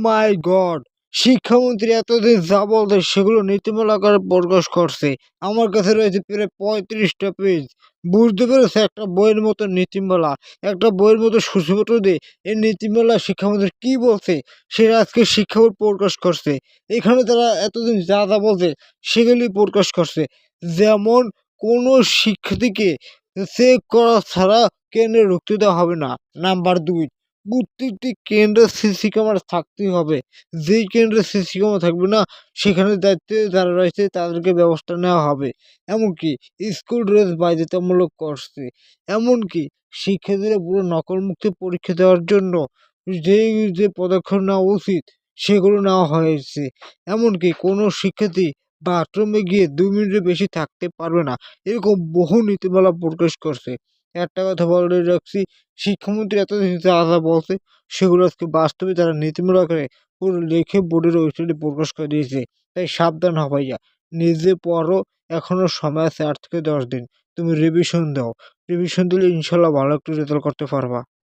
মাই god! শিক্ষামন্ত্রী এতদিন যা বলতে সেগুলো নীতিমালা আকারে প্রকাশ করছে। আমার কাছে রয়েছে প্রায় ৩৫টা পেজ। বুঝতে পেরেছে একটা বইয়ের মতো নীতিমালা, একটা বইয়ের মতো সূচিপত্র দিয়ে এই নীতিমালা শিক্ষামন্ত্রী কি বলছে সেটা আজকে শিক্ষা বোর্ড প্রকাশ করছে। এখানে তারা এতদিন যা বলছে সেগুলি প্রকাশ করছে। যেমন কোনো শিক্ষার্থীকে চেক করা ছাড়া কেন্দ্রে ঢুকতে দেওয়া হবে না। নাম্বার ২, প্রত্যেকটি কেন্দ্রে সিসি ক্যামেরা থাকতেই হবে। যেই কেন্দ্রে সিসি ক্যামেরা থাকবে না সেখানে দায়িত্বে যারা রয়েছে তাদেরকে ব্যবস্থা নেওয়া হবে। এমনকি স্কুল ড্রেস বাধ্যতামূলক করছে। এমনকি শিক্ষার্থীরা পুরো নকলমুক্ত পরীক্ষা দেওয়ার জন্য যে পদক্ষেপ নেওয়া উচিত সেগুলো নেওয়া হয়েছে। এমনকি কোনো শিক্ষার্থী বাথরুমে গিয়ে ২ মিনিটের বেশি থাকতে পারবে না। এরকম বহু নীতিমালা প্রকাশ করছে। একটা কথা বলে রাখছি, শিক্ষামন্ত্রী এতদিন যা বলছে সেগুলো আজকে বাস্তবে তারা নীতিমালা করে পুরো লিখে বোর্ডের ওয়েবসাইটে প্রকাশ করে দিয়েছে। তাই সাবধান হ ভাইয়া। নিজে পড়ো, এখনো সময় আছে ৮ থেকে ১০ দিন। তুমি রিভিশন দাও। রিভিশন দিলে ইনশাআল্লাহ ভালো একটা রেজাল্ট করতে পারবা।